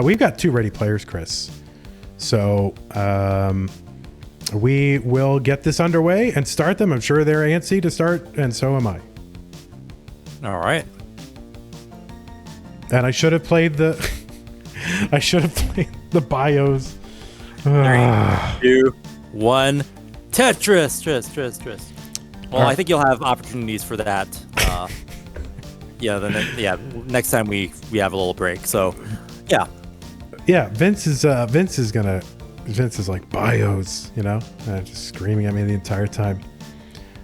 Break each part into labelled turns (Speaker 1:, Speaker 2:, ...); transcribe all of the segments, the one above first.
Speaker 1: we've got 2 ready players, Chris. So we will get this underway and start them. I'm sure they're antsy to start, and so am I.
Speaker 2: All right.
Speaker 1: And I should have played the bios.
Speaker 2: 3, 2, 1. Tetris. Well, I think you'll have opportunities for that. Next time we have a little break. So, yeah.
Speaker 1: Yeah, Vince is like bios, just screaming at me the entire time.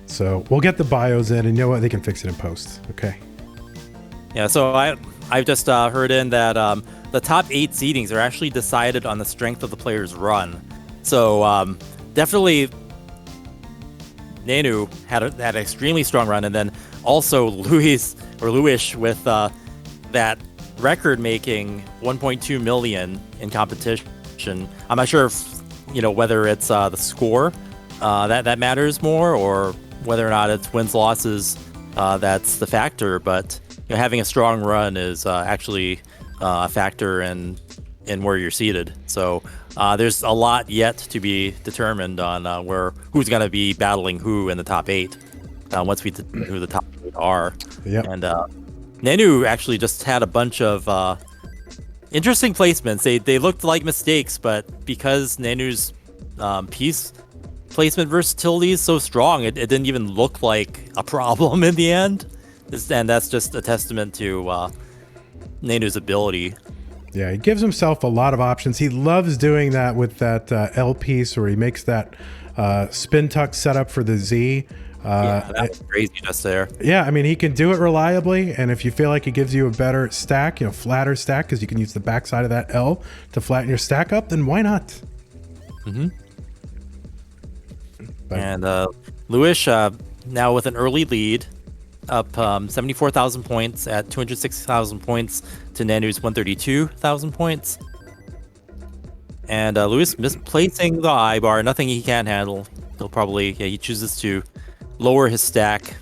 Speaker 1: So we'll get the bios in, and you know what? They can fix it in post. Okay.
Speaker 2: Yeah. So I've just heard in that the top 8 seedings are actually decided on the strength of the player's run. So definitely, Nenu had an extremely strong run, and then also Luis with that record-making 1.2 million in competition. I'm not sure if, whether it's the score that matters more, or whether or not it's wins losses that's the factor. But having a strong run is actually a factor in where you're seated. So there's a lot yet to be determined on who's going to be battling who in the top 8 once we who the top 8 are.
Speaker 1: Yep.
Speaker 2: And Nenu actually just had a bunch of interesting placements. They looked like mistakes, but because Nenu's piece placement versatility is so strong, it didn't even look like a problem in the end. And that's just a testament to Nenu's ability.
Speaker 1: Yeah, he gives himself a lot of options. He loves doing that with that L piece, where he makes that spin tuck setup for the Z.
Speaker 2: That's crazy just there.
Speaker 1: Yeah, I mean, he can do it reliably, and if you feel like he gives you a better stack, flatter stack, because you can use the backside of that L to flatten your stack up, then why not?
Speaker 2: Mm-hmm. And Luis now with an early lead, up 74,000 points at 206,000 points to Nenu's 132,000 points. And Luis misplacing the I bar, nothing he can't handle. He'll probably, he chooses to lower his stack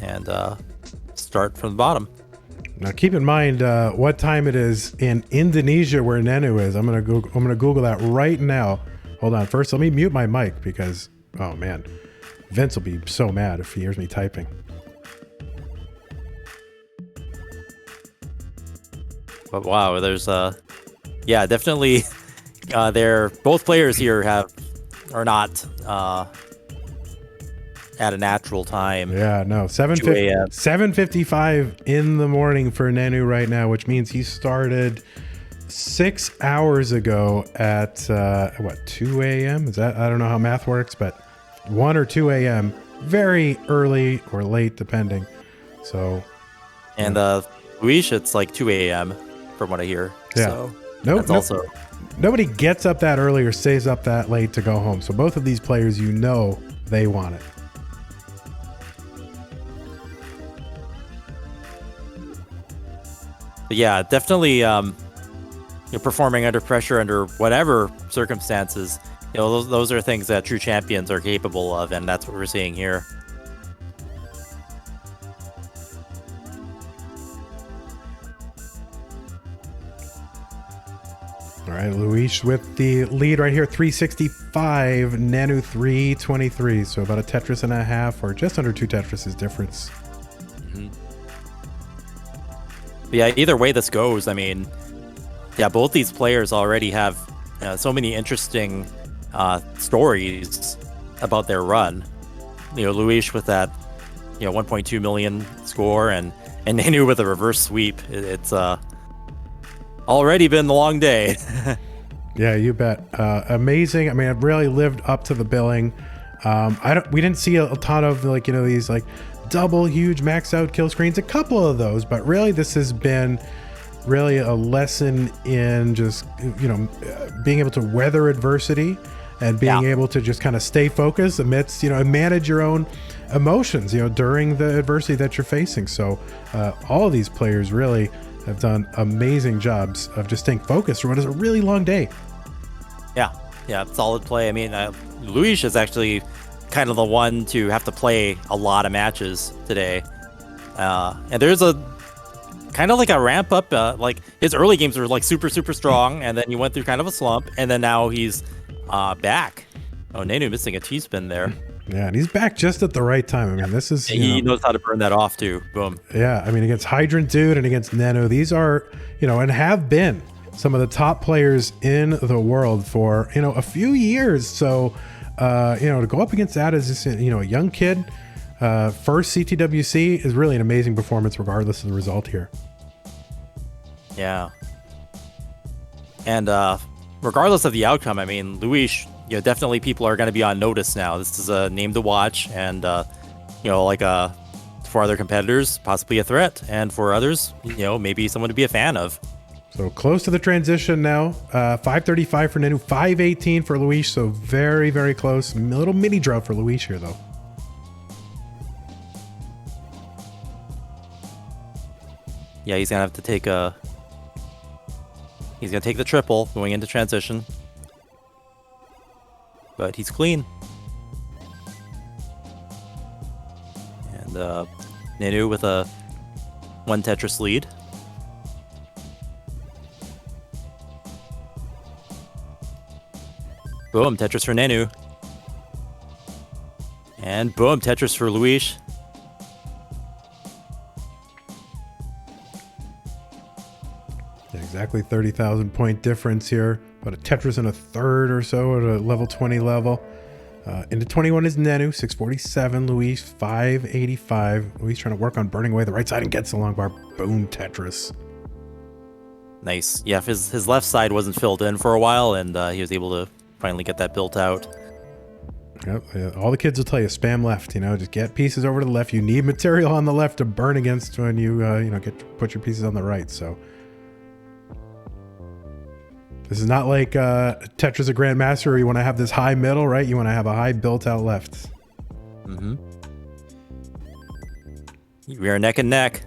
Speaker 2: and start from the bottom.
Speaker 1: Now keep in mind what time it is in Indonesia where Nenu is. I'm gonna Google that right now. Hold on. First, let me mute my mic because, oh man, Vince will be so mad if he hears me typing.
Speaker 2: But wow, there's definitely both players here are not at a natural time.
Speaker 1: Yeah, no, 7:55 in the morning for Nenu right now, which means he started 6 hours ago at 2 a.m. Is that, I don't know how math works, but 1 or 2 a.m. very early or late depending. So,
Speaker 2: and Luis, it's like 2 a.m. from what I hear.
Speaker 1: Yeah.
Speaker 2: So also
Speaker 1: nobody gets up that early or stays up that late to go home. So both of these players, they want it.
Speaker 2: But yeah, definitely performing under pressure under whatever circumstances. Those are things that true champions are capable of, and that's what we're seeing here.
Speaker 1: All right, Luis with the lead right here, 365, Nenu 323. So about a Tetris and a half, or just under 2 Tetris difference.
Speaker 2: Mm-hmm. But yeah, either way this goes, I mean, both these players already have so many interesting stories about their run. Luis with that 1.2 million score, and Nenu with a reverse sweep. It's already been a long day.
Speaker 1: Yeah, you bet. Amazing. I mean, I've really lived up to the billing. We didn't see a ton of these double huge maxed out kill screens, a couple of those, but really this has been really a lesson in just being able to weather adversity and being able to just kind of stay focused amidst and manage your own emotions during the adversity that you're facing. So all of these players really have done amazing jobs of just staying focused for what is a really long day. Yeah, solid play. I mean, Luis is actually kind of the one to have to play a lot of matches today, and there's a
Speaker 2: kind of like a ramp up. Like his early games were like super strong, and then he went through kind of a slump, and then now he's back. Oh, Nenu missing a T-spin there.
Speaker 1: Yeah, and he's back just at the right time. I mean, this is
Speaker 2: he knows how to burn that off too. Boom.
Speaker 1: Yeah, I mean, against Hydrant Dude and against Nenu, these are, and have been some of the top players in the world for, a few years. So, to go up against that as just, a young kid, first CTWC is really an amazing performance regardless of the result here.
Speaker 2: Yeah. And regardless of the outcome, I mean, Luis, definitely people are going to be on notice now. This is a name to watch, and for other competitors, possibly a threat, and for others, maybe someone to be a fan of.
Speaker 1: So close to the transition now. 535 for Nenu, 518 for Luis. So very, very close. A little mini drought for Luis here, though.
Speaker 2: Yeah, he's gonna have to take He's gonna take the triple going into transition. But he's clean. And Nenu with a 1 Tetris lead. Boom, Tetris for Nenu. And boom, Tetris for Luis.
Speaker 1: Yeah, exactly 30,000 point difference here. About a Tetris and a third or so at a level 20 level. Into 21 is Nenu, 647. Luis, 585. Luis trying to work on burning away the right side and gets the long bar. Boom, Tetris.
Speaker 2: Nice. Yeah, his left side wasn't filled in for a while, and he was able to finally get that built out.
Speaker 1: Yep. Yeah, all the kids will tell you, spam left. Just get pieces over to the left. You need material on the left to burn against when you put your pieces on the right. So this is not like Tetris a Grandmaster where you want to have this high middle, right? You want to have a high built out left.
Speaker 2: Mm-hmm. We are neck and neck.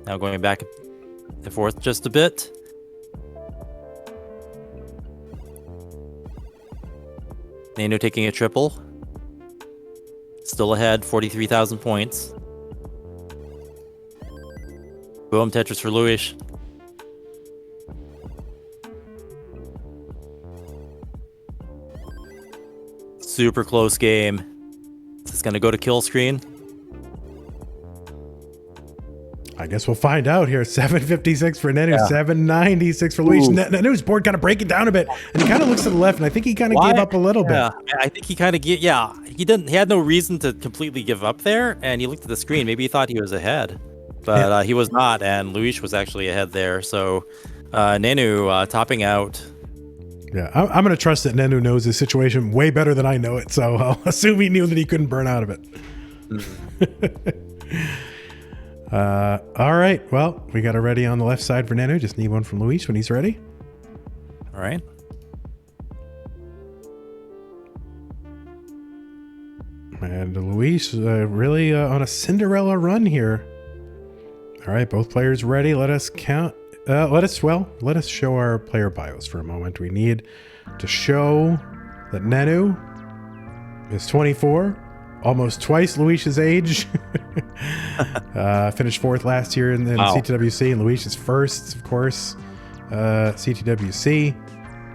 Speaker 2: Now going back and forth just a bit. Nenu taking a triple. Still ahead, 43,000 points. Boom, Tetris for Luis. Super close game. Is this going to go to kill screen?
Speaker 1: I guess we'll find out here. 756 for Nenu, 796 for Luis. Nenu's board kind of breaking down a bit, and he kind of looks to the left, and I think he kind of gave up a little bit.
Speaker 2: I think he kind of he had no reason to completely give up there, and he looked at the screen. Maybe he thought he was ahead, but he was not, and Luis was actually ahead there. So Nenu topping out.
Speaker 1: Yeah, I'm going to trust that Nenu knows his situation way better than I know it, so I'll assume he knew that he couldn't burn out of it. All right, well, we got a ready on the left side for Nenu. Just need one from Luis when he's ready.
Speaker 2: All right.
Speaker 1: And Luis really on a Cinderella run here. All right, both players ready. Let us count. Let us show our player bios for a moment. We need to show that Nenu is 24. Almost twice Luis's age. Finished 4th last year in CTWC, and Luis is 1st, of course, CTWC.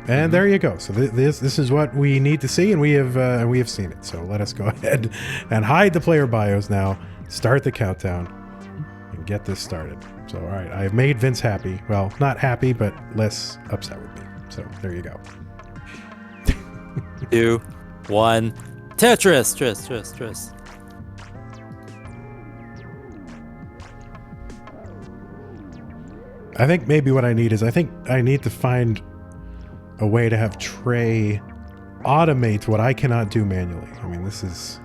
Speaker 1: And there you go. So this is what we need to see, and we have seen it. So let us go ahead and hide the player bios now. Start the countdown and get this started. So all right, I've made Vince happy. Well, not happy, but less upset with me. So there you go.
Speaker 2: 2, 1. Tetris.
Speaker 1: I think maybe what I need is I need to find a way to have Trey automate what I cannot do manually. I mean, this is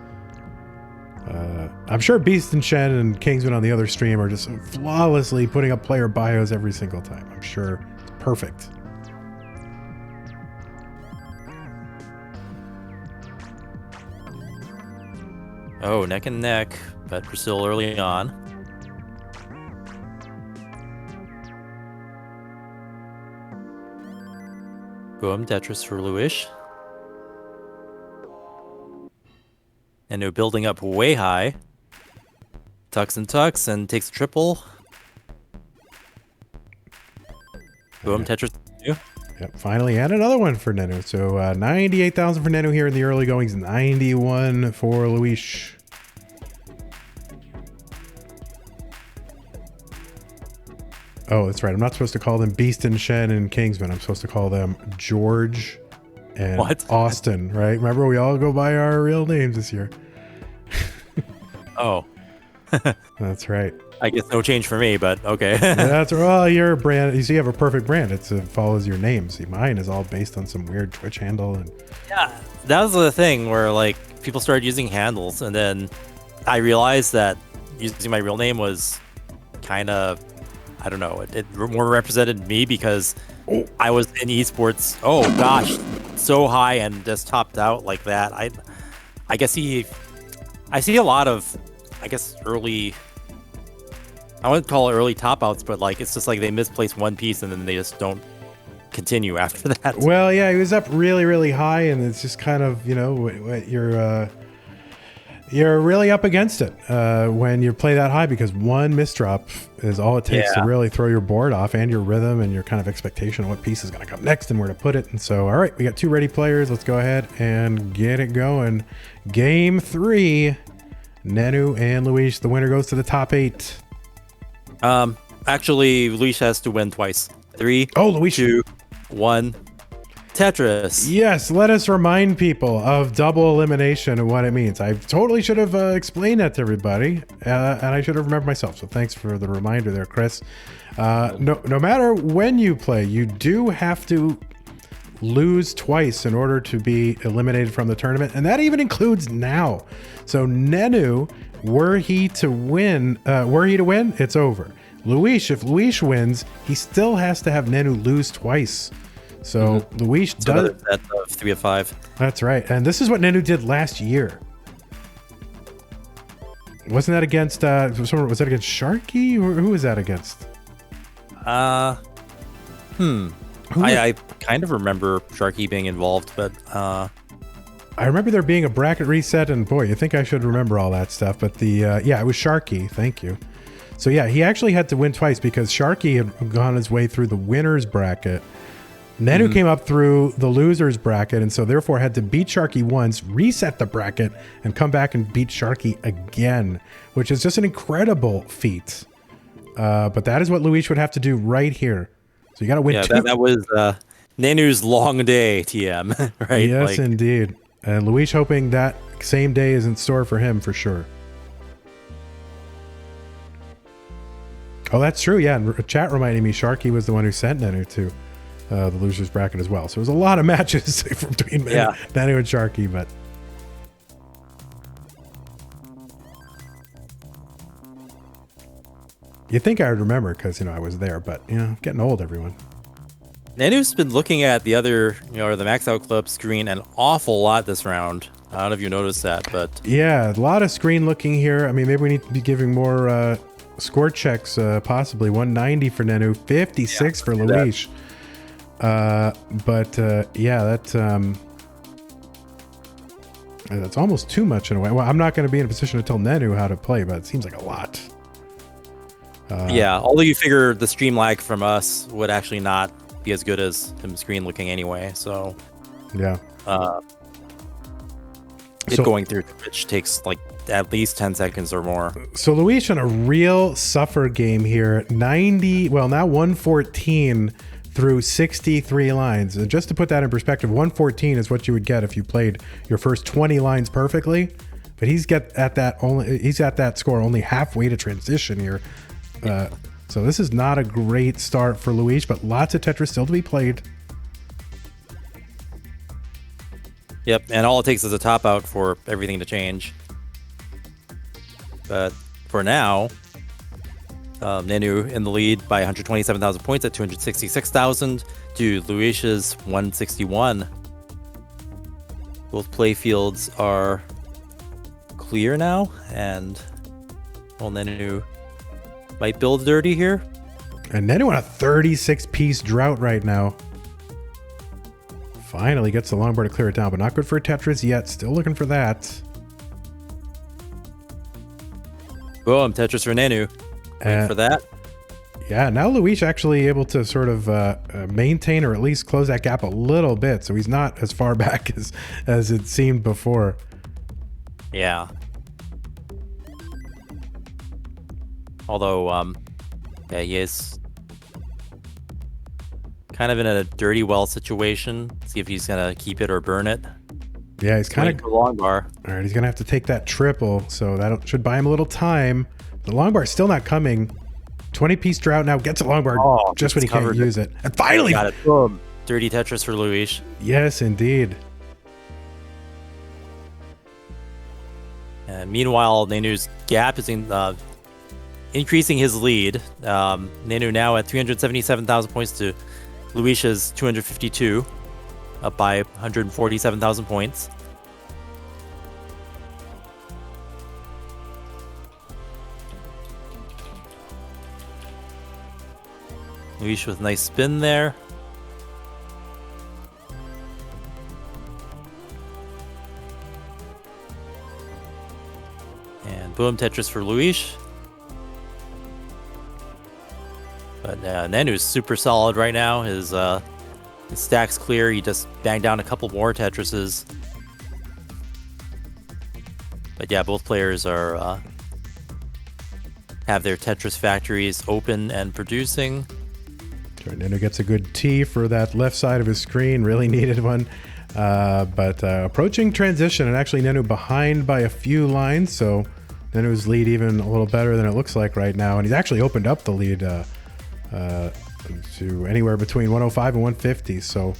Speaker 1: I'm sure Beast and Shen and Kingsman on the other stream are just flawlessly putting up player bios every single time. I'm sure it's perfect.
Speaker 2: Oh, neck and neck, but we're still early on. Boom, Tetris for Luis. And they're building up way high. tucks and takes a triple. Boom, Tetris 2.
Speaker 1: Yep, finally, and another one for Nenu. So 98,000 for Nenu here in the early goings, 91 for Luis. Oh, that's right. I'm not supposed to call them Beast and Shen and Kingsman. I'm supposed to call them George and Austin, right? Remember, we all go by our real names this year.
Speaker 2: Oh.
Speaker 1: That's right.
Speaker 2: I guess no change for me, but okay.
Speaker 1: That's well, your brand. You see, you have a perfect brand. It follows your name. See, mine is all based on some weird Twitch handle. And
Speaker 2: yeah, that was the thing where like people started using handles, and then I realized that using my real name was kind of, I don't know, it more represented me because I was in esports. Oh gosh, so high and just topped out like that. I guess I see a lot of, I guess, early. I wouldn't call it early top outs, but like it's just like they misplace one piece and then they just don't continue after that.
Speaker 1: Well, yeah, he was up really, really high, and it's just kind of, you know, you're really up against it when you play that high, because one misdrop is all it takes to really throw your board off and your rhythm and your kind of expectation of what piece is going to come next and where to put it. And so, all right, we got 2 ready players. Let's go ahead and get it going. Game 3, Nenu and Luis. The winner goes to the top 8.
Speaker 2: Actually, Luis has to win twice. 3,
Speaker 1: Luis.
Speaker 2: 2, 1. Tetris.
Speaker 1: Yes, let us remind people of double elimination and what it means. I totally should have explained that to everybody, and I should have remembered myself. So thanks for the reminder there, Chris. No matter when you play, you do have to lose twice in order to be eliminated from the tournament, and that even includes now. So Nenu, were he to win, it's over. Luis, if Luis wins, he still has to have Nenu lose twice. So Luis does
Speaker 2: that 3 of 5.
Speaker 1: That's right, and this is what Nenu did last year. Wasn't that against? Was that against Sharky? Who was that against?
Speaker 2: I kind of remember Sharky being involved, but
Speaker 1: I remember there being a bracket reset, and boy, you think I should remember all that stuff. But it was Sharky. Thank you. So yeah, he actually had to win twice because Sharky had gone his way through the winners bracket. Nenu came up through the losers bracket, and so therefore had to beat Sharky once, reset the bracket, and come back and beat Sharky again, which is just an incredible feat. But that is what Luis would have to do right here. So you got to win 2.
Speaker 2: That was Nenu's long day, TM, right?
Speaker 1: Yes, indeed. And Luis hoping that same day is in store for him for sure. Oh, that's true. Yeah, and chat reminding me Sharky was the one who sent Nenu to the losers bracket as well. So it was a lot of matches between Nenu and Sharky, but you'd think I would remember because, I was there, but, getting old, everyone.
Speaker 2: Nenu's been looking at the other, the max out clip screen an awful lot this round. I don't know if you noticed that, but
Speaker 1: yeah, a lot of screen looking here. I mean, maybe we need to be giving more score checks, possibly 190 for Nenu, 56 for Luis. That's almost too much in a way. Well, I'm not going to be in a position to tell Nenu how to play, but it seems like a lot.
Speaker 2: Although you figure the stream lag from us would actually not be as good as him screen looking anyway, so going through Twitch takes like at least 10 seconds or more. So
Speaker 1: Luis on a real suffer game here, 114 through 63 lines. And just to put that in perspective, 114 is what you would get if you played your first 20 lines perfectly, but he's at that score only halfway to transition here. So this is not a great start for Luis, but lots of Tetris still to be played.
Speaker 2: Yep, and all it takes is a top out for everything to change. But for now, Nenu in the lead by 127,000 points at 266,000 to Luis's 161. Both play fields are clear now, and Nenu might build dirty here.
Speaker 1: And Nenu on a 36-piece drought right now. Finally gets the longboard to clear it down, but not good for Tetris yet. Still looking for that.
Speaker 2: Boom, Tetris for Nenu. Wait for that.
Speaker 1: Yeah, now Luis actually able to sort of maintain or at least close that gap a little bit, so he's not as far back as it seemed before.
Speaker 2: Yeah. Although, yeah, he is kind of in a dirty well situation. See if he's gonna keep it or burn it.
Speaker 1: Yeah, he's kind of
Speaker 2: long bar.
Speaker 1: All right, he's gonna have to take that triple, so that should buy him a little time. The long bar is still not coming. 20-piece drought now gets a long bar just when he can't use it. And finally
Speaker 2: got it. Boom. Dirty Tetris for Luis.
Speaker 1: Yes, indeed.
Speaker 2: And meanwhile, Nenu's gap is increasing his lead. Nenu now at 377,000 points to Luis's 252, up by 147,000 points. Luis with a nice spin there. And boom, Tetris for Luis. But Nenu's super solid right now. His stack's clear. He just banged down a couple more Tetrises. But yeah, both players are have their Tetris factories open and producing.
Speaker 1: Nenu gets a good tee for that left side of his screen. Really needed one. But approaching transition, and actually Nenu behind by a few lines, so Nenu's lead even a little better than it looks like right now. And he's actually opened up the lead to anywhere between 105 and 150. So,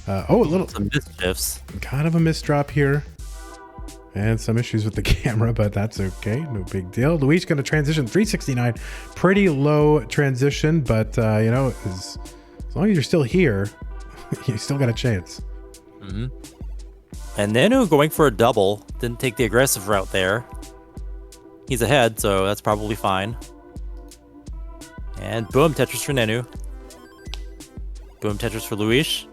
Speaker 2: some mischiefs.
Speaker 1: Kind of a misdrop here. And some issues with the camera, but that's okay. No big deal. Luis going to transition 369. Pretty low transition, but, you know, as long as you're still here, you still got a chance.
Speaker 2: Mm-hmm. And Nenu going for a double. Didn't take the aggressive route there. He's ahead, so that's probably fine. And boom, Tetris for Nenu. Boom, Tetris for Luis.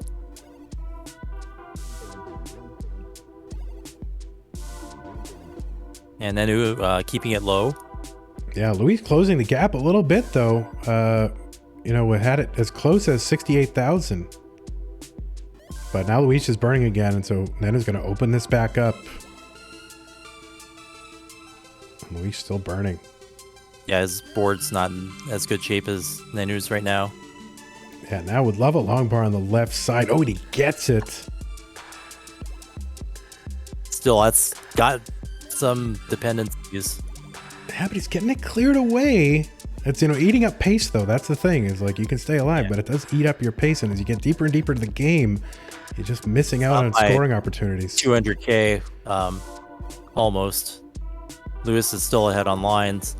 Speaker 2: And Nenu keeping it low.
Speaker 1: Yeah, Luis closing the gap a little bit, though. You know, we had it as close as 68,000. But now Luis is burning again, and so Nenu's going to open this back up. And Luis still burning.
Speaker 2: Yeah, his board's not in as good shape as Nenu's right now.
Speaker 1: Yeah, now would love a long bar on the left side. Oh, and he gets it.
Speaker 2: Still, that's got some dependencies.
Speaker 1: Yeah, but he's getting it cleared away. It's, you know, eating up pace, though. That's the thing, is like you can stay alive, but it does eat up your pace. And as you get deeper and deeper into the game, you're just missing out on scoring opportunities.
Speaker 2: 200K, almost. Luis is still ahead on lines.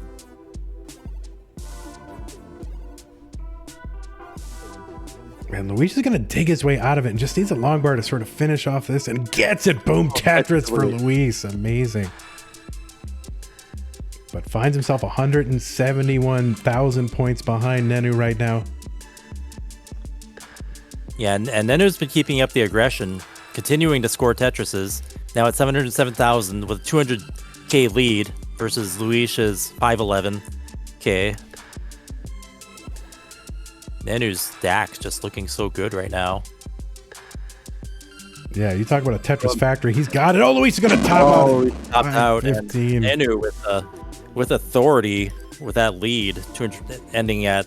Speaker 1: And Luis is going to dig his way out of it and just needs a long bar to sort of finish off this, and gets it. Boom, Tetris for Luis. Amazing. But finds himself 171,000 points behind Nenu right now.
Speaker 2: Yeah, and Nenu's been keeping up the aggression, continuing to score Tetrises. Now at 707,000 with a 200K lead versus Luis's 511K. Nenu's stack's just looking so good right now.
Speaker 1: Yeah, you talk about a Tetris factory. He's got it. Oh, Luis is going to top out.
Speaker 2: He topped out.
Speaker 1: 15.
Speaker 2: And Nenu with authority with that lead, 200, ending at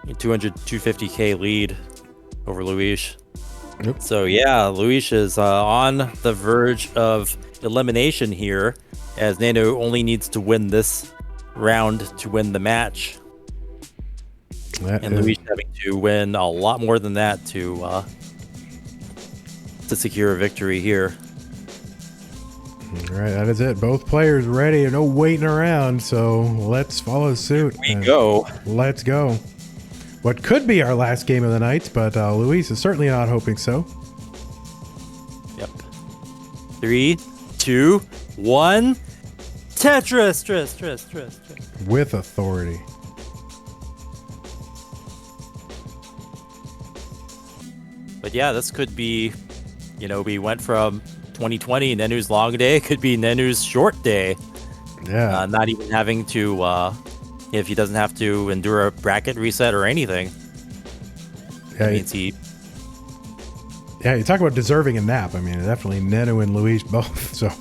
Speaker 2: 250K lead over Luis.
Speaker 1: Yep.
Speaker 2: So yeah, Luis is on the verge of elimination here, as Nenu only needs to win this round to win the match. And Luis having to win a lot more than that to secure a victory here.
Speaker 1: All right, that is it. Both players ready. No waiting around, so let's follow suit.
Speaker 2: Here we go.
Speaker 1: Let's go. What could be our last game of the night, but Luis is certainly not hoping so.
Speaker 2: Yep. 3, 2, 1. Tetris.
Speaker 1: With authority.
Speaker 2: But yeah, this could be, you know, we went from 2020, Nenu's long day, could be Nenu's short day.
Speaker 1: Yeah.
Speaker 2: Not even having to, if he doesn't have to endure a bracket reset or anything.
Speaker 1: Yeah,
Speaker 2: That means he...
Speaker 1: Yeah, you talk about deserving a nap. I mean, definitely Nenu and Luis both. So,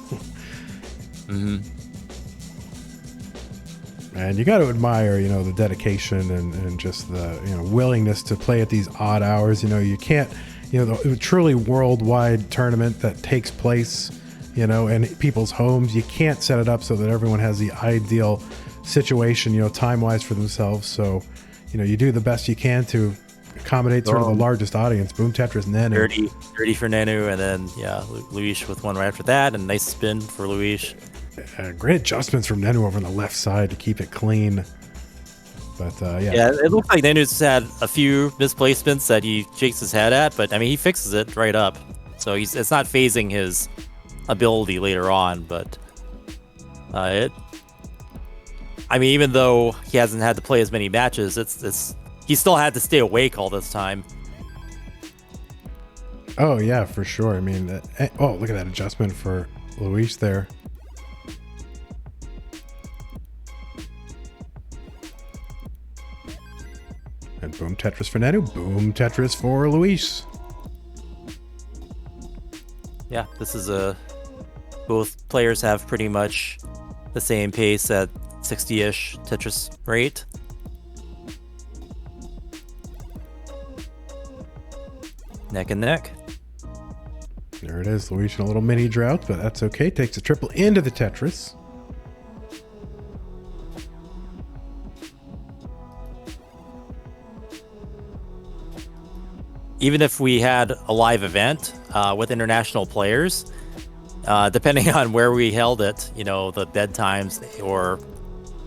Speaker 1: and you got to admire, the dedication and just the willingness to play at these odd hours. You can't, the truly worldwide tournament that takes place, in people's homes. You can't set it up so that everyone has the ideal situation, time-wise for themselves. So, you do the best you can to accommodate sort of the largest audience. Boom Tetris, Nenu.
Speaker 2: Dirty for Nenu, and then Luis with one right after that, and nice spin for Luis.
Speaker 1: Great adjustments from Nenu over on the left side to keep it clean. But
Speaker 2: yeah, it looks like Nenu's had a few misplacements that he shakes his head at, but I mean he fixes it right up, so it's not phasing his ability later on. But even though he hasn't had to play as many matches, he still had to stay awake all this time.
Speaker 1: Oh, yeah, for sure. I mean, look at that adjustment for Luis there. And boom Tetris for Nenu, boom Tetris for Luis.
Speaker 2: Yeah, this is both players have pretty much the same pace at 60-ish Tetris rate. Neck and neck.
Speaker 1: There it is. Luis in a little mini drought, but that's okay. Takes a triple into the Tetris.
Speaker 2: Even if we had a live event with international players, depending on where we held it, the bed times or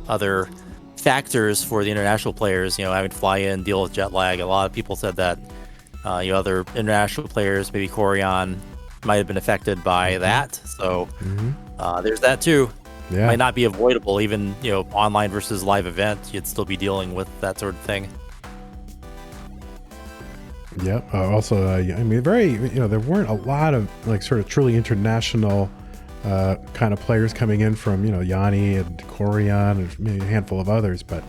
Speaker 2: other factors for the international players, having to fly in, deal with jet lag. A lot of people said that other international players, maybe Corian, might have been affected by that. So there's that too.
Speaker 1: Yeah.
Speaker 2: Might not be avoidable, even online versus live event. You'd still be dealing with that sort of thing.
Speaker 1: Yep. Also, there weren't a lot of sort of truly international kind of players coming in from Yanni and Corian and maybe a handful of others, but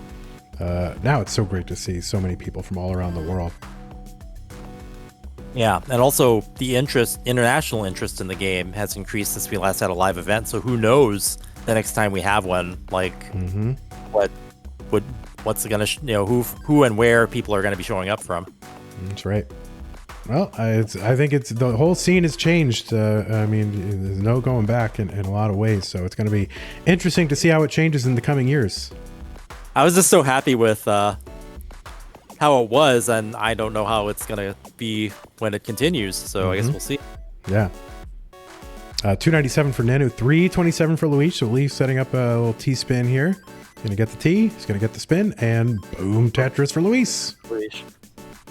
Speaker 1: now it's so great to see so many people from all around the world.
Speaker 2: Yeah, and also the international interest in the game has increased since we last had a live event. So who knows the next time we have one, what's gonna who and where people are gonna be showing up from.
Speaker 1: That's right. Well, I think the whole scene has changed. I mean, there's no going back in a lot of ways. So it's going to be interesting to see how it changes in the coming years.
Speaker 2: I was just so happy with how it was, and I don't know how it's going to be when it continues. So I guess we'll see.
Speaker 1: Yeah. 297 for Nenu, 327 for Luis. So Luis setting up a little T-spin here. He's going to get the T. He's going to get the spin, and boom Tetris for Luis.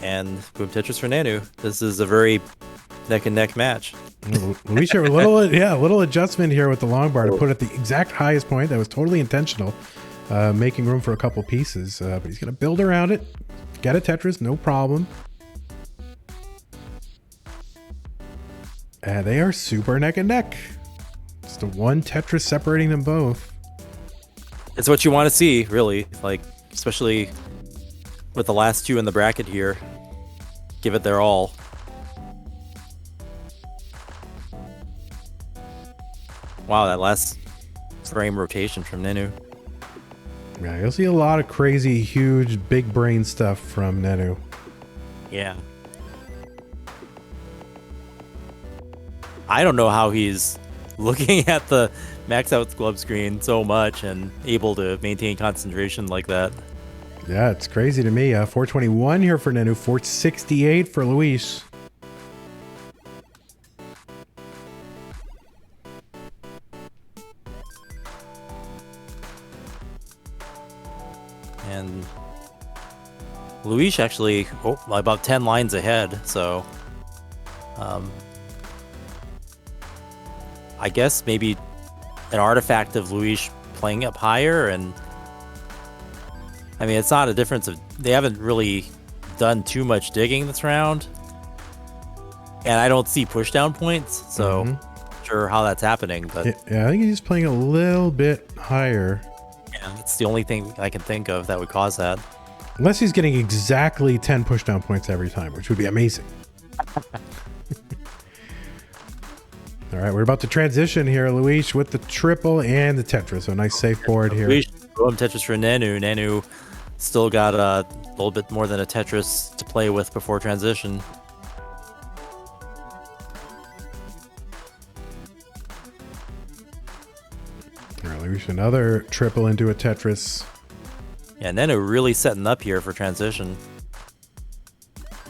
Speaker 2: And boom Tetris for Nenu. This is a very neck and neck match.
Speaker 1: Luis here, a little adjustment here with the long bar to put it at the exact highest point. That was totally intentional, making room for a couple pieces. But he's going to build around it, get a Tetris, no problem. And they are super neck and neck. Just the one Tetris separating them both.
Speaker 2: It's what you want to see, really. Especially with the last two in the bracket here. Give it their all. Wow, that last frame rotation from Nenu.
Speaker 1: Yeah, you'll see a lot of crazy, huge, big brain stuff from Nenu.
Speaker 2: Yeah. I don't know how he's looking at the max out club screen so much and able to maintain concentration like that.
Speaker 1: Yeah, it's crazy to me. 421 here for Nenu, 468 for Luis.
Speaker 2: And Luis actually about 10 lines ahead, so I guess maybe an artifact of Luis playing up higher. And I mean, it's not a difference of, they haven't really done too much digging this round, and I don't see push down points, so I'm sure how that's happening, but
Speaker 1: yeah, I think he's playing a little bit higher.
Speaker 2: yeah, it's the only thing I can think of that would cause that.
Speaker 1: Unless he's getting exactly 10 pushdown points every time, which would be amazing. All right, we're about to transition here, Luis, with the triple and the Tetris. So nice safe board here.
Speaker 2: Luis, Tetris for Nenu. Nenu still got a little bit more than a Tetris to play with before transition.
Speaker 1: All right, Luis, another triple into a Tetris.
Speaker 2: Yeah, Nenu really setting up here for transition.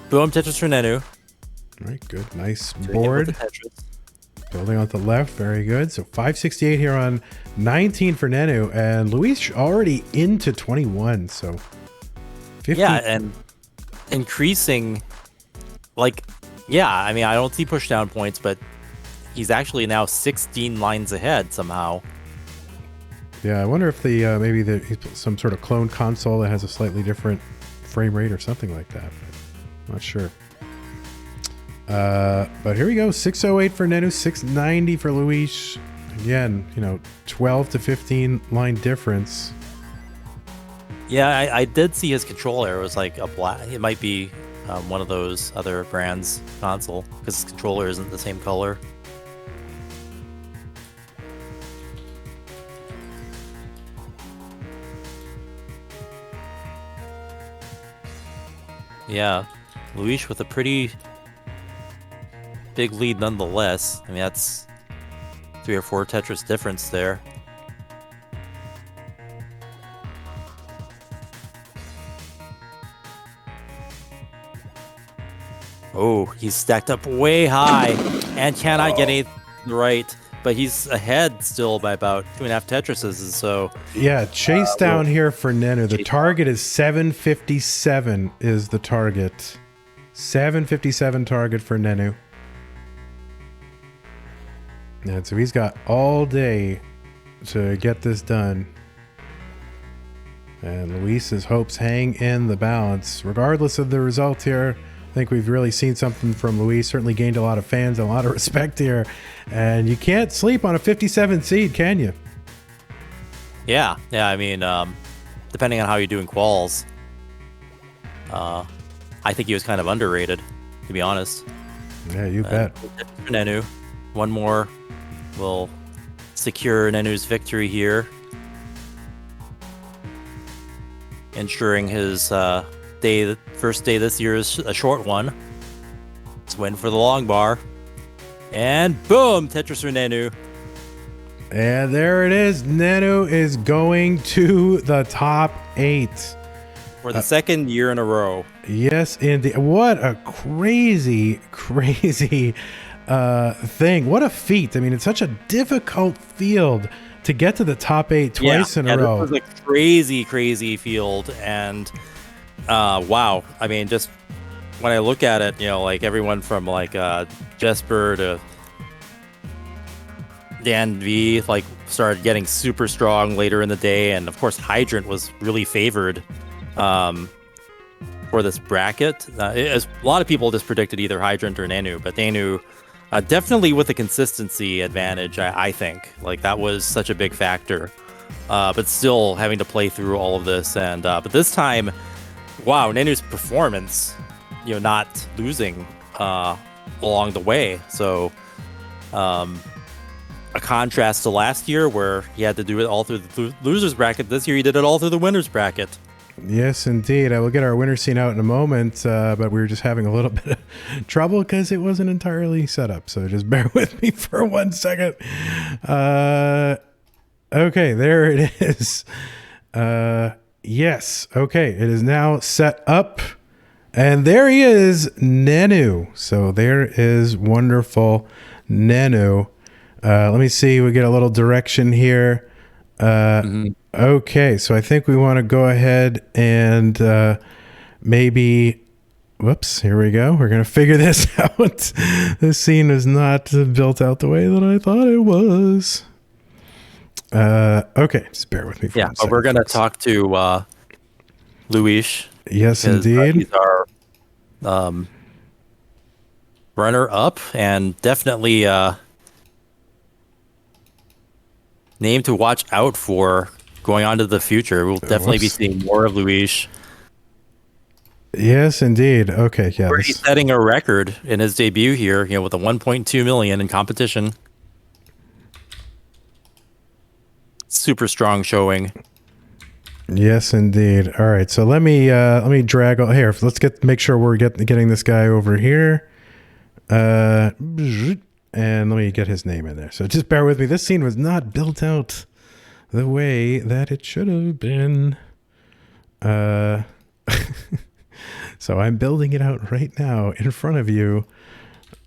Speaker 2: Boom, Tetris for Nenu.
Speaker 1: All right, good. Nice board. Building on the left, very good. So 568 here on 19 for Nenu, and Luis already into 21. So 50.
Speaker 2: Yeah, and increasing, like, yeah, I mean, I don't see push down points, but he's actually now 16 lines ahead somehow.
Speaker 1: Yeah, I wonder if the maybe some sort of clone console that has a slightly different frame rate or something like that. But not sure. But here we go. 608 for Nenu, 690 for Luis. Again, 12 to 15 line difference.
Speaker 2: Yeah, I did see his control error was like a black. It might be one of those other brands' console because his controller isn't the same color. Yeah, Luis with a pretty big lead nonetheless. I mean, that's 3 or 4 Tetris difference there. Oh, he's stacked up way high and cannot get anything right, but he's ahead still by about 2.5 Tetrises, and so...
Speaker 1: Yeah, chase down here for Nenu. The target is 757 is the target. 757 target for Nenu. And so he's got all day to get this done. And Luis's hopes hang in the balance. Regardless of the result here, I think we've really seen something from Luis. Certainly gained a lot of fans and a lot of respect here. And you can't sleep on a 57 seed, can you?
Speaker 2: Yeah, I mean, depending on how you do in quals, I think he was kind of underrated, to be honest.
Speaker 1: Yeah, you bet.
Speaker 2: Nenu, one more will secure Nenu's victory here, ensuring his first day this year is a short one. Let's win for the long bar. And boom, Tetris for Nenu.
Speaker 1: And there it is. Nenu is going to the top 8.
Speaker 2: For the second year in a row.
Speaker 1: Yes, indeed. What a crazy, crazy thing. What a feat. I mean, it's such a difficult field to get to the top 8 twice in a row.
Speaker 2: This was a crazy, crazy field. And wow. I mean, just when I look at it, like everyone from like Jesper to Dan V started getting super strong later in the day, and of course Hydrant was really favored for this bracket. A lot of people just predicted either Hydrant or Nenu, but Nenu definitely with a consistency advantage. I think that was such a big factor, but still having to play through all of this, and but this time, wow, Nenu's performance, not losing along the way. So a contrast to last year where he had to do it all through the losers bracket. This year he did it all through the winners bracket.
Speaker 1: Yes, indeed. I will get our winner scene out in a moment, but we were just having a little bit of trouble because it wasn't entirely set up. So just bear with me for 1 second. Okay, there it is. Yes. Okay, it is now set up. And there he is, Nenu. So there is wonderful Nenu. Let me see. We get a little direction here. Okay, so I think we want to go ahead and maybe... Whoops, here we go. We're going to figure this out. This scene is not built out the way that I thought it was. Okay, just bear with me for 1 second.
Speaker 2: We're going to talk to Luis.
Speaker 1: Yes, indeed.
Speaker 2: He's our runner-up, and definitely name to watch out for going on to the future. We'll definitely be seeing more of Luis.
Speaker 1: Yes, indeed. Okay, yeah.
Speaker 2: Already setting a record in his debut here, with a 1.2 million in competition. Super strong showing.
Speaker 1: Yes, indeed. All right, so let me drag here. Let's make sure we're getting this guy over here. And let me get his name in there. So just bear with me. This scene was not built out the way that it should have been. So I'm building it out right now in front of you.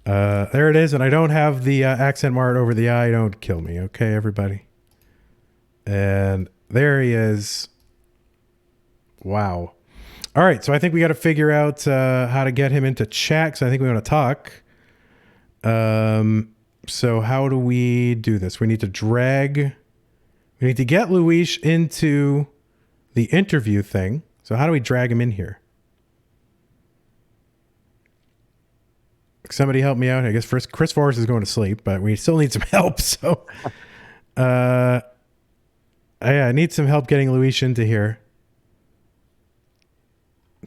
Speaker 1: There it is, and I don't have the accent mark over the I. Don't kill me, okay, everybody? And there he is. Wow. All right, so I think we got to figure out how to get him into chat, so I think we want to talk. So how do we do this? We need to get Luis into the interview thing. So how do we drag him in here? Somebody help me out. I guess first Chris Forrest is going to sleep, but we still need some help. So, I need some help getting Luis into here.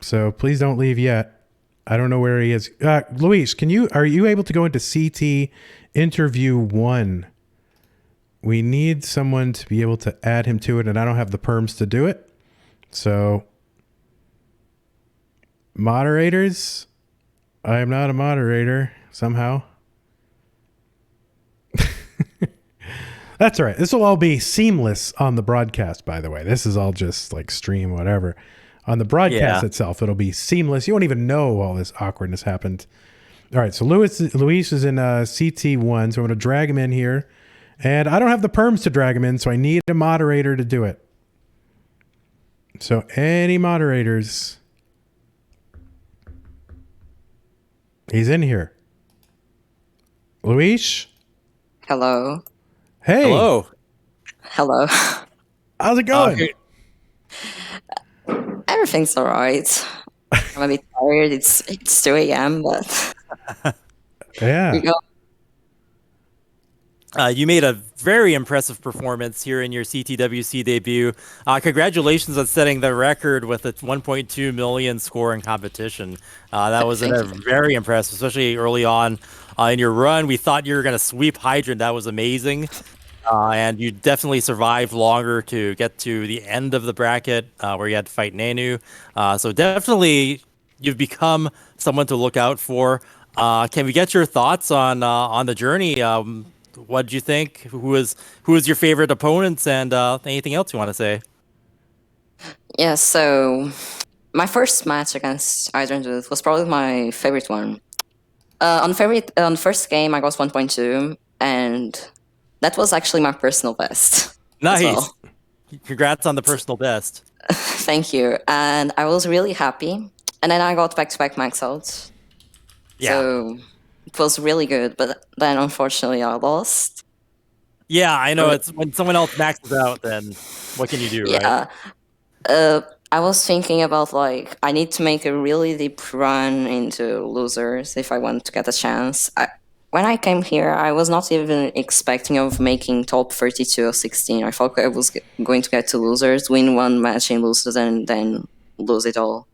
Speaker 1: So please don't leave yet. I don't know where he is. Luis, are you able to go into CT interview 1? We need someone to be able to add him to it, and I don't have the perms to do it. So, moderators, I am not a moderator somehow. That's all right. This will all be seamless on the broadcast, by the way. This is all just like stream, whatever. On the broadcast itself, it'll be seamless. You won't even know all this awkwardness happened. All right, so Luis is in CT1, so I'm going to drag him in here. And I don't have the perms to drag him in, so I need a moderator to do it. So any moderators? He's in here. Luis?
Speaker 3: Hello.
Speaker 1: Hey.
Speaker 2: Hello.
Speaker 3: Hello.
Speaker 1: How's it going?
Speaker 3: Everything's all right. I'm a bit tired. It's 2 a.m., but
Speaker 1: Yeah.
Speaker 3: we go.
Speaker 2: You made a very impressive performance here in your CTWC debut. Congratulations on setting the record with a 1.2 million score in competition. That was very impressive, especially early on in your run. We thought you were going to sweep Hydrant. That was amazing. And you definitely survived longer to get to the end of the bracket where you had to fight Nenu. So definitely you've become someone to look out for. Can we get your thoughts on the journey? What did you think? Who was your favorite opponents, and anything else you want to say?
Speaker 3: Yeah, so my first match against Hydrant was probably my favorite one. On first game, I got 1.2, and that was actually my personal best.
Speaker 2: Nice.
Speaker 3: Well.
Speaker 2: Congrats on the personal best.
Speaker 3: Thank you. And I was really happy. And then I got back-to-back max outs.
Speaker 2: Yeah.
Speaker 3: So it was really good, but then unfortunately I lost.
Speaker 2: Yeah, I know. It's when someone else maxes out, then what can you do, right?
Speaker 3: Yeah. I was thinking about, I need to make a really deep run into losers if I want to get a chance. When I came here, I was not even expecting of making top 32 or 16. I thought I was going to get to losers, win one match in losers, and then lose it all.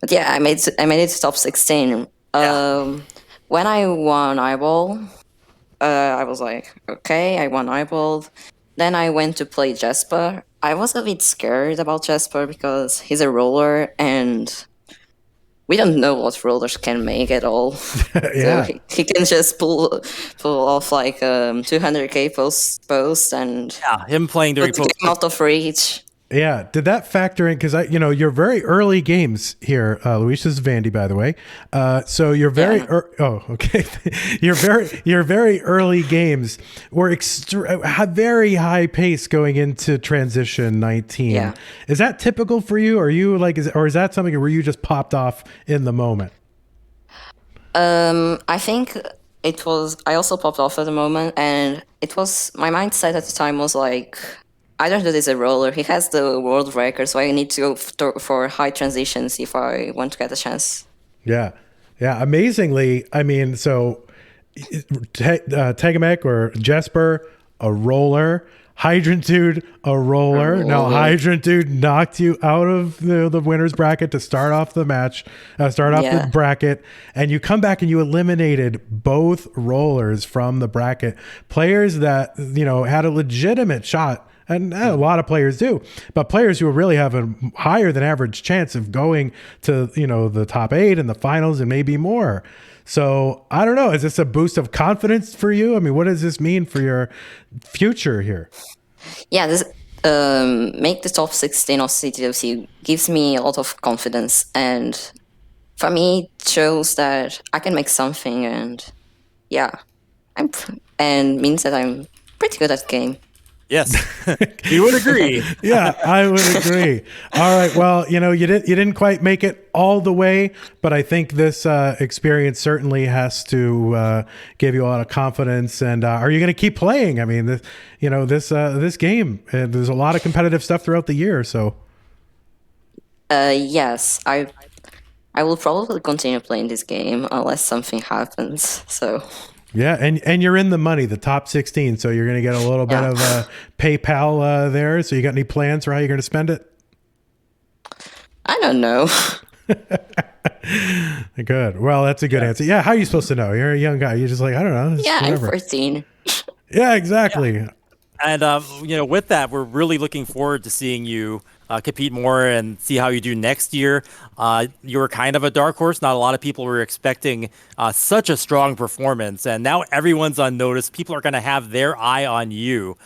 Speaker 3: But yeah, I made it to top 16.
Speaker 2: Yeah.
Speaker 3: When I won Eyeball, I was like, okay, I won Eyeball. Then I went to play Jesper. I was a bit scared about Jesper because he's a roller, and we don't know what rollers can make at all.
Speaker 1: Yeah.
Speaker 3: So he can just pull off 200k post and
Speaker 2: Him playing during
Speaker 3: put the game out of reach.
Speaker 1: Yeah. Did that factor in? Because your very early games here, Luis, this is Vandy, by the way. So your very okay. your very early games were very high pace going into transition 19.
Speaker 3: Yeah.
Speaker 1: Is that typical for you? Are you or is that something where you just popped off in the moment?
Speaker 3: I think it was. I also popped off at the moment, and it was my mindset at the time was like, I don't do this a roller. He has the world record, so I need to go for high transitions if I want to get a chance.
Speaker 1: Yeah. Yeah. Amazingly, I mean, so Tegamek or Jesper, a roller. Hydrant Dude, a roller. Now, Hydrant Dude knocked you out of the winner's bracket to start off the match, the bracket, and you come back and you eliminated both rollers from the bracket. Players that, had a legitimate shot, and a lot of players do, but players who really have a higher than average chance of going to, the top 8 and the finals and maybe more. So I don't know. Is this a boost of confidence for you? I mean, what does this mean for your future here?
Speaker 3: Yeah, this make the top 16 of CTWC gives me a lot of confidence, and for me, it shows that I can make something, and and means that I'm pretty good at the game.
Speaker 2: Yes, you would agree.
Speaker 1: Yeah, I would agree. All right. Well, you didn't quite make it all the way, but I think this experience certainly has to give you a lot of confidence. And are you going to keep playing? I mean, this game. There's a lot of competitive stuff throughout the year. So,
Speaker 3: yes, I will probably continue playing this game unless something happens. So.
Speaker 1: Yeah, and you're in the money, the top 16, so you're going to get a little bit of PayPal there. So you got any plans for how you're going to spend it?
Speaker 3: I don't know.
Speaker 1: Good. Well, that's a good answer. Yeah, how are you supposed to know? You're a young guy. You're just like, I don't know.
Speaker 3: Yeah,
Speaker 1: whatever.
Speaker 3: I'm 14.
Speaker 1: Yeah, exactly. Yeah.
Speaker 2: And, with that, we're really looking forward to seeing you compete more and see how you do next year. You were kind of a dark horse. Not a lot of people were expecting such a strong performance. And now everyone's on notice. People are going to have their eye on you.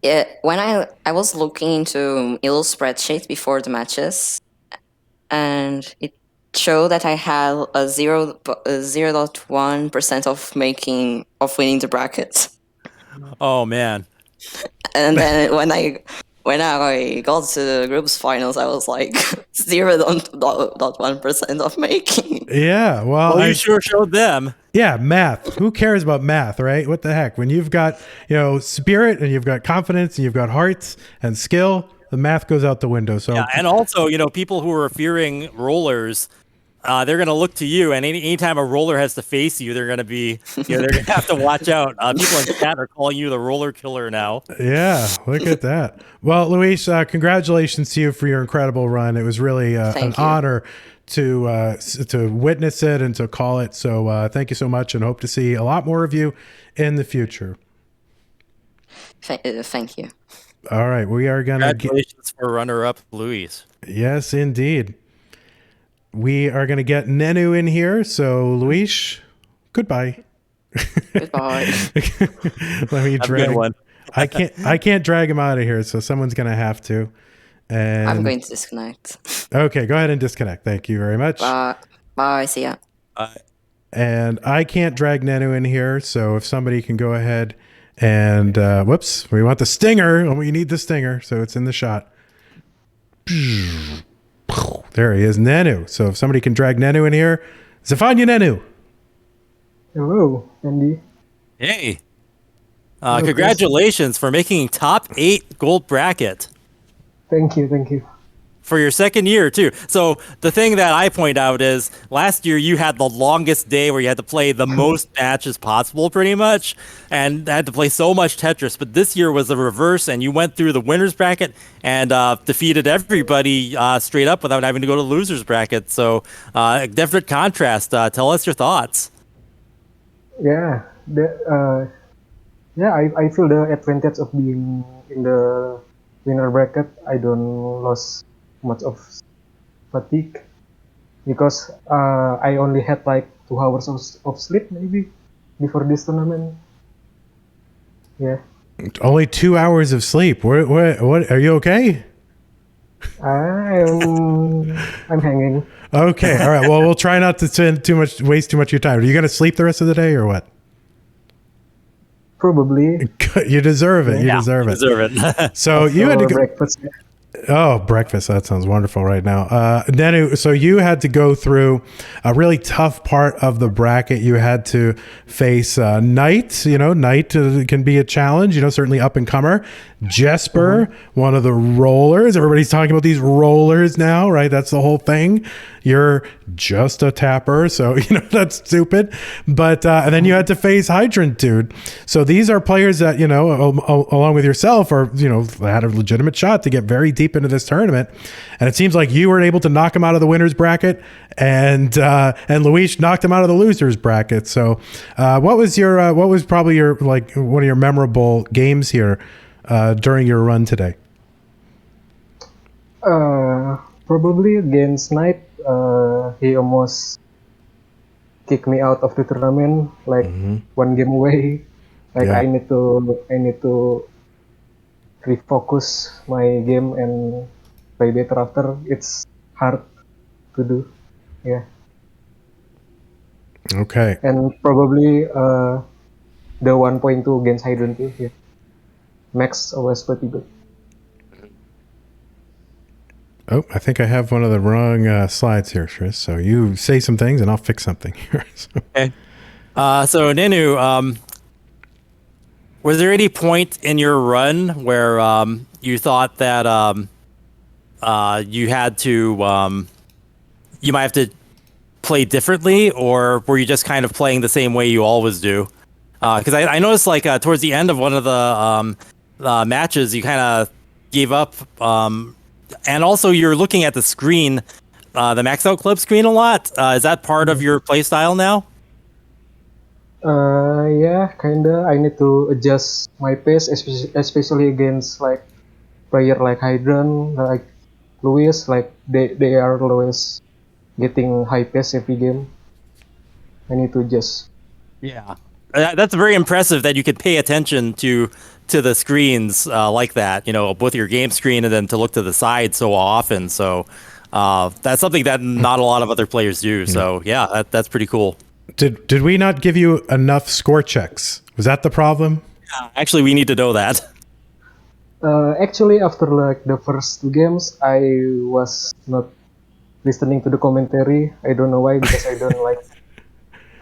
Speaker 3: Yeah, when I was looking into Elos spreadsheet before the matches, and it showed that I had a 0.1% of winning the bracket.
Speaker 2: Oh man!
Speaker 3: And then when I got to the groups finals, I was like 0.1% of making.
Speaker 1: Yeah, well,
Speaker 2: you sure showed them.
Speaker 1: Yeah, math. Who cares about math, right? What the heck? When you've got spirit and you've got confidence and you've got hearts and skill, the math goes out the window. So
Speaker 2: yeah, and also people who are fearing rollers. They're going to look to you, and anytime a roller has to face you, they're going to be, they're going to have to watch out. People in chat are calling you the roller killer now.
Speaker 1: Yeah, look at that. Well, Luis, congratulations to you for your incredible run. It was really an honor to witness it and to call it. So thank you so much, and hope to see a lot more of you in the future.
Speaker 3: Thank you.
Speaker 1: All right, we are going to
Speaker 2: congratulations for runner-up, Luis.
Speaker 1: Yes, indeed. We are going to get Nenu in here. So, Luis, goodbye.
Speaker 3: Goodbye.
Speaker 1: Let me drag one. I can't drag him out of here, so someone's going to have to. And
Speaker 3: I'm going to disconnect.
Speaker 1: Okay, go ahead and disconnect. Thank you very much.
Speaker 3: Bye. See ya.
Speaker 1: And I can't drag Nenu in here, so if somebody can go ahead and whoops, we want the stinger. Oh, we need the stinger, so it's in the shot. There he is, Nenu. So if somebody can drag Nenu in here. Zafanya Nenu.
Speaker 4: Hello, Andy.
Speaker 2: Hey. Congratulations for making top 8 gold bracket.
Speaker 4: Thank you.
Speaker 2: For your second year, too. So the thing that I point out is last year you had the longest day where you had to play the most matches possible, pretty much, and had to play so much Tetris. But this year was the reverse, and you went through the winner's bracket and defeated everybody straight up without having to go to loser's bracket. So a definite contrast. Tell us your thoughts.
Speaker 4: Yeah, I feel the advantage of being in the winner bracket. I don't lose much of fatigue because I only had like 2 hours of sleep maybe before this tournament. Yeah.
Speaker 1: Only 2 hours of sleep. What are you okay?
Speaker 4: I'm hanging.
Speaker 1: Okay. All right. Well, we'll try not to waste too much of your time. Are you going to sleep the rest of the day or what?
Speaker 4: Probably.
Speaker 1: You deserve it. You deserve it.
Speaker 2: Deserve it.
Speaker 1: So you had to go.
Speaker 4: Breakfast.
Speaker 1: Oh, breakfast. That sounds wonderful right now. Nenu, so you had to go through a really tough part of the bracket. You had to face Knight. Knight can be a challenge, certainly up and comer. Jesper, one of the rollers. Everybody's talking about these rollers now, right? That's the whole thing. You're just a tapper. So, that's stupid. But, and then you had to face Hydrant Dude. So these are players that, along with yourself are, had a legitimate shot to get very deep into this tournament, and it seems like you were able to knock him out of the winners bracket, and Luis knocked him out of the losers bracket. So, what was probably your one of your memorable games here during your run today?
Speaker 4: Probably against Knight. He almost kicked me out of the tournament, one game away. I need to refocus my game and play better after. It's hard to do. Yeah.
Speaker 1: Okay.
Speaker 4: And probably the 1.2 against Hydrant too. Yeah. Max was pretty good.
Speaker 1: Oh, I think I have one of the wrong slides here, Chris. So you say some things and I'll fix something here.
Speaker 2: Okay. So Nenu, was there any point in your run where you thought that you had to, you might have to play differently, or were you just kind of playing the same way you always do? Because I noticed towards the end of one of the matches, you kind of gave up, and also you're looking at the screen, the max out club screen a lot. Is that part of your play style now?
Speaker 4: Yeah, kinda. I need to adjust my pace, especially against player like Hydran, like Luis. They are always getting high pace every game. I need to adjust.
Speaker 2: Yeah, that's very impressive that you could pay attention to the screens like that. Both your game screen and then to look to the side so often. So that's something that not a lot of other players do. So yeah, that's pretty cool.
Speaker 1: Did we not give you enough score checks? Was that the problem?
Speaker 2: Actually, we need to know that.
Speaker 4: Actually, after the first two games, I was not listening to the commentary. I don't know why, because I don't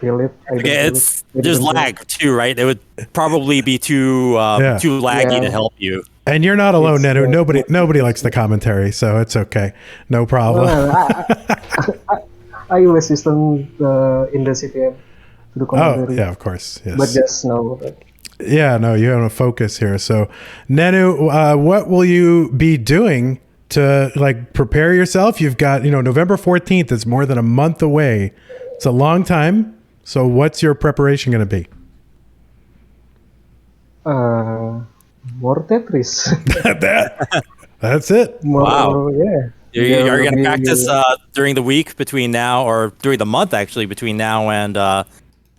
Speaker 4: feel it.
Speaker 2: It's there's lag too, right? It would probably be too laggy to help you.
Speaker 1: And you're not alone, Nenu. Nobody likes the commentary, so it's okay. No problem.
Speaker 4: I always listen in the CTM to the commentary.
Speaker 1: Oh, yeah, of course. Yes.
Speaker 4: But just now.
Speaker 1: Yeah, no, you have a focus here. So, Nenu, what will you be doing to prepare yourself? You've got, November 14th is more than a month away. It's a long time. So what's your preparation going to be?
Speaker 4: More Tetris.
Speaker 1: That's it.
Speaker 2: Wow.
Speaker 4: Yeah.
Speaker 2: You're going to practice during the week between now, or during the month actually, between now and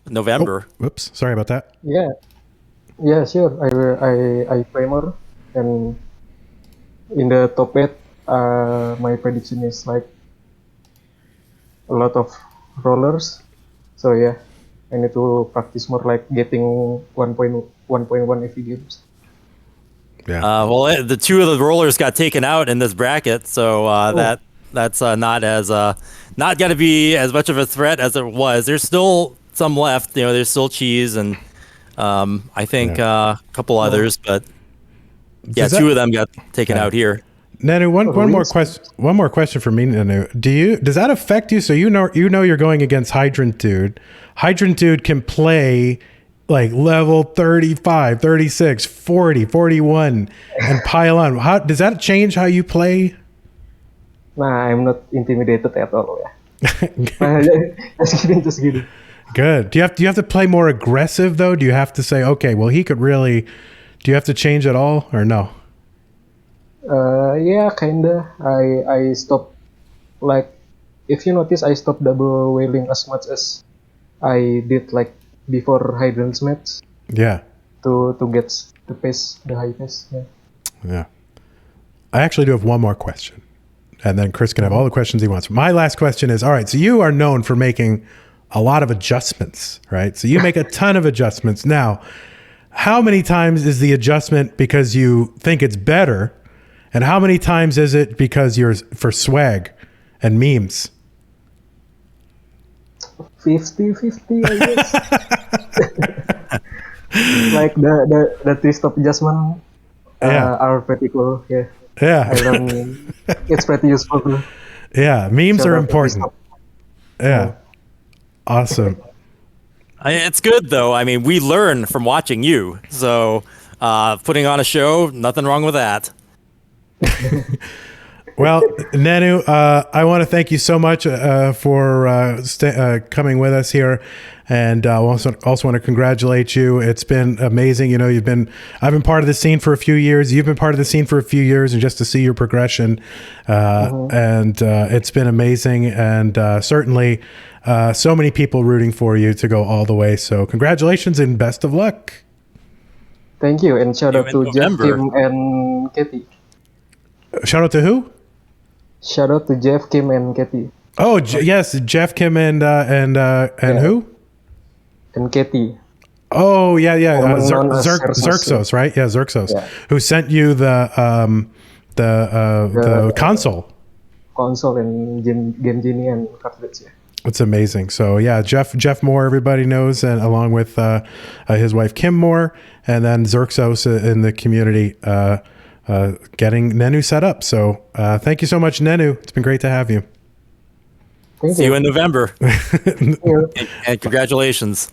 Speaker 2: November.
Speaker 1: Oh, whoops, sorry about that.
Speaker 4: Yeah, sure. I play more, and in the top 8, my prediction is a lot of rollers. So yeah, I need to practice more, getting 1.1 every games.
Speaker 1: Yeah.
Speaker 2: Well, the two of the rollers got taken out in this bracket, so that's not going to be as much of a threat as it was. There's still some left. There's still Cheese and I think a couple others, but two of them got taken out here.
Speaker 1: Nenu, one more question for me, Nenu. Does that affect you? So you're going against Hydrant Dude. Hydrant Dude can play level 35, 36, 40, 41 and pile on. How does that change how you play?
Speaker 4: Nah, I'm not intimidated at all. Yeah. Just kidding.
Speaker 1: Good. Do you have to play more aggressive though? Do you have to say, okay, well he could really? Do you have to change at all or no?
Speaker 4: Yeah, kinda. I stopped. If you notice, I stopped double whaling as much as I did before Hydrant's match.
Speaker 1: Yeah.
Speaker 4: To get the high pace. Yeah.
Speaker 1: Yeah. I actually do have one more question, and then Chris can have all the questions he wants. My last question is, all right, so you are known for making a lot of adjustments, right? So you make a ton of adjustments. Now, how many times is the adjustment because you think it's better, And how many times is it because you're for swag and memes?
Speaker 4: 50-50, I guess. Like the three-stop adjustment are pretty cool. Yeah.
Speaker 1: Yeah.
Speaker 4: I learned it's pretty useful too.
Speaker 1: Yeah. Memes
Speaker 4: Shout
Speaker 1: are
Speaker 4: out to
Speaker 1: important.
Speaker 4: three-stop.
Speaker 1: Yeah. Awesome.
Speaker 2: It's good though. I mean, we learn from watching you. So putting on a show, nothing wrong with that.
Speaker 1: Well, Nenu, I want to thank you so much for coming with us here, and also want to congratulate you. It's been amazing. You know, I've been part of the scene for a few years. You've been part of the scene for a few years, and just to see your progression, and it's been amazing. And certainly, so many people rooting for you to go all the way. So, congratulations and best of luck.
Speaker 4: Thank you, and shout out to Jeff,
Speaker 2: November.
Speaker 4: Kim, and Katie.
Speaker 1: Shout out to who?
Speaker 4: Shout out to Jeff, Kim, and Katie.
Speaker 1: Oh, yes, Jeff, Kim, and who?
Speaker 4: And Katie.
Speaker 1: Oh, yeah.
Speaker 4: Known as
Speaker 1: Xerxos, right? Yeah, Xerxos,
Speaker 4: Yeah.
Speaker 1: who sent you the console.
Speaker 4: Console and Game Genie and cartridge. Yeah.
Speaker 1: It's amazing. So yeah, Jeff Moore, everybody knows, and along with his wife Kim Moore, and then Xerxos in the community. Getting Nenu set up. So thank you so much, Nenu. It's been great to have you.
Speaker 4: Thank
Speaker 2: See
Speaker 4: you.
Speaker 2: you in November.
Speaker 4: Thank you.
Speaker 2: And congratulations.